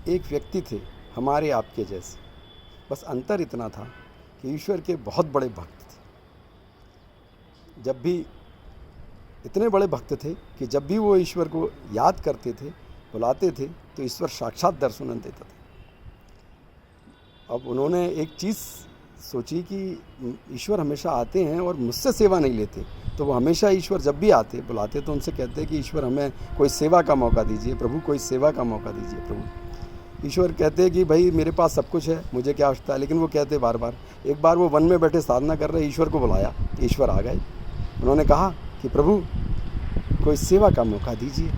एक व्यक्ति थे हमारे आपके जैसे, बस अंतर इतना था कि ईश्वर के बहुत बड़े भक्त थे। जब भी इतने बड़े भक्त थे कि जब भी वो ईश्वर को याद करते थे, बुलाते थे, तो ईश्वर साक्षात दर्शन देता था। अब उन्होंने एक चीज़ सोची कि ईश्वर हमेशा आते हैं और मुझसे सेवा नहीं लेते, तो वो हमेशा ईश्वर जब भी आते बुलाते तो उनसे कहते कि ईश्वर हमें कोई सेवा का मौका दीजिए प्रभु, कोई सेवा का मौका दीजिए प्रभु। ईश्वर कहते कि भाई मेरे पास सब कुछ है, मुझे क्या आवश्यकता है, लेकिन वो कहते बार बार। एक बार वो वन में बैठे साधना कर रहे, ईश्वर को बुलाया, ईश्वर आ गए। उन्होंने कहा कि प्रभु कोई सेवा का मौका दीजिए।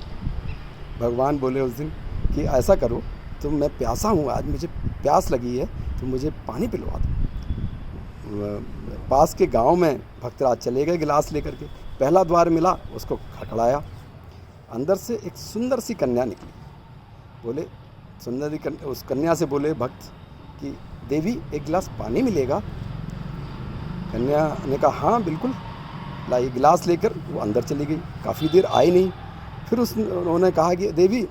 भगवान बोले उस दिन कि ऐसा करो, तो मैं प्यासा हूँ, आज मुझे प्यास लगी है, तो मुझे पानी पिलवा दो। पास के गांव में भक्तराज चले गए गिलास लेकर के। पहला द्वार मिला, उसको खड़खड़ाया। अंदर से एक सुंदर सी कन्या निकली। बोले उस कन्या से बोले भक्त कि देवी एक गिलास पानी मिलेगा? कन्या ने कहा हाँ बिल्कुल। लाई गिलास लेकर वो अंदर चली गई। काफ़ी देर आई नहीं। फिर उन्होंने कहा कि देवी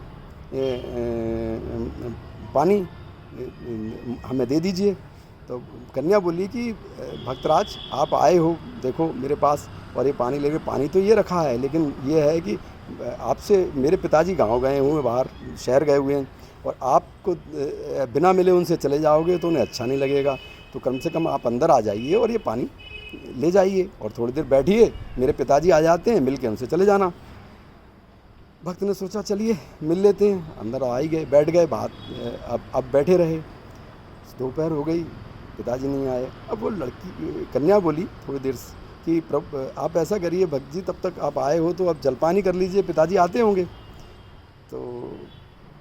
पानी हमें दे दीजिए। तो कन्या बोली कि भक्तराज आप आए हो, देखो मेरे पास और ये पानी लेके, पानी तो ये रखा है, लेकिन ये है कि आपसे मेरे पिताजी गांव गए हुए, बाहर शहर गए हुए हैं, और आपको बिना मिले उनसे चले जाओगे तो उन्हें अच्छा नहीं लगेगा। तो कम से कम आप अंदर आ जाइए और ये पानी ले जाइए और थोड़ी देर बैठिए, मेरे पिताजी आ जाते हैं, मिल के उनसे चले जाना। भक्त ने सोचा चलिए मिल लेते हैं। अंदर आ ही गए, बैठ गए, बात अब बैठे रहे। दोपहर हो गई, पिताजी नहीं आए। अब वो लड़की कन्या बोली थोड़ी देर से कि प्रभु आप ऐसा करिए भक्त जी, तब तक आप आए हो तो अब जलपान ही कर लीजिए, पिताजी आते होंगे। तो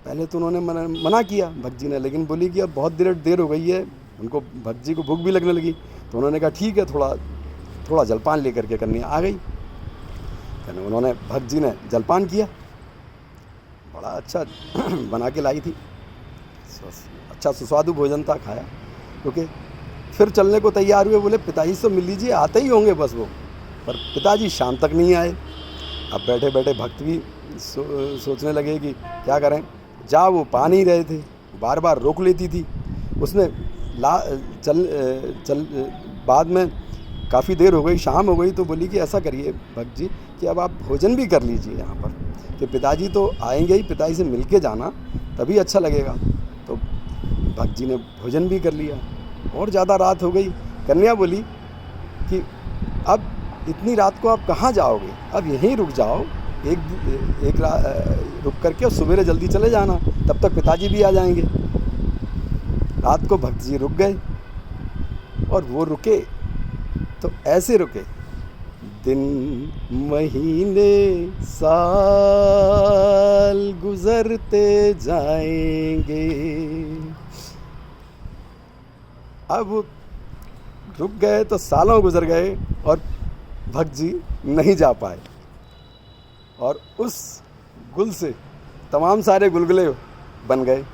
पहले तो उन्होंने मना किया भक्त जी ने, लेकिन बोली कि अब बहुत देर हो गई है, उनको भक्त जी को भूख भी लगने लगी। तो उन्होंने कहा ठीक है, थोड़ा जलपान लेकर के कन्या आ गई। उन्होंने भक्त जी ने जलपान किया, बड़ा अच्छा बना के लाई थी, अच्छा सुस्वादु भोजन था, खाया। क्योंकि फिर चलने को तैयार हुए। बोले पिताजी से मिल लीजिए, आते ही होंगे बस वो, पर पिताजी शाम तक नहीं आए। अब बैठे बैठे भक्त भी सोचने लगे कि क्या करें। जा वो पा नहीं रहे थे, बार बार रोक लेती थी। उसने बाद में काफ़ी देर हो गई, शाम हो गई, तो बोली कि ऐसा करिए भक्त जी कि अब आप भोजन भी कर लीजिए यहाँ पर, कि पिताजी तो आएंगे ही, पिताजी से मिल के जाना तभी अच्छा लगेगा। तो भक्त जी ने भोजन भी कर लिया। और ज़्यादा रात हो गई। कन्या बोली कि अब इतनी रात को आप कहाँ जाओगे, अब यहीं रुक जाओ, एक रुक करके और सवेरे जल्दी चले जाना, तब तक पिताजी भी आ जाएंगे। रात को भक्त जी रुक गए, और वो रुके तो ऐसे रुके, दिन महीने साल गुजरते जाएंगे। अब रुक गए तो सालों गुजर गए और भक्त जी नहीं जा पाए, और उस गुल से तमाम सारे गुलगुले बन गए।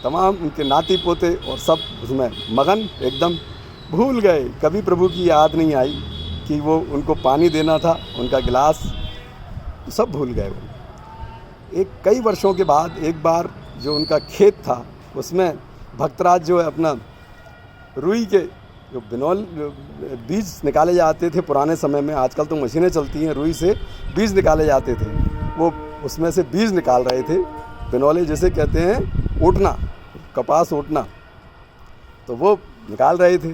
तमाम उनके नाती पोते और सब उसमें मगन, एकदम भूल गए। कभी प्रभु की याद नहीं आई कि वो उनको पानी देना था, उनका गिलास, सब भूल गए वो। कई वर्षों के बाद एक बार जो उनका खेत था, उसमें भक्तराज जो है अपना रुई के जो बीज निकाले जाते थे पुराने समय में, आजकल तो मशीनें चलती हैं, रुई से बीज निकाले जाते थे, वो उसमें से बीज निकाल रहे थे। बिनौले जिसे कहते हैं ओटना, कपास ओटना, तो वो निकाल रहे थे।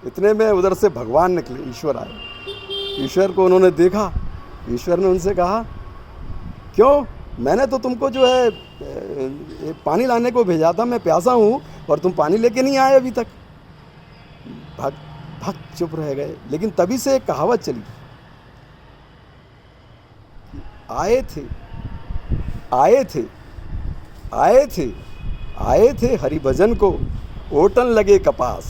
इतने में उधर से भगवान निकले, ईश्वर आए। ईश्वर को उन्होंने देखा। ईश्वर ने उनसे कहा क्यों, मैंने तो तुमको जो है पानी लाने को भेजा था, मैं प्यासा हूँ और तुम पानी लेके नहीं आए अभी तक। भक्त चुप रह गए। लेकिन तभी से एक कहावत चली, आए थे हरि भजन को, ओटन लगे कपास।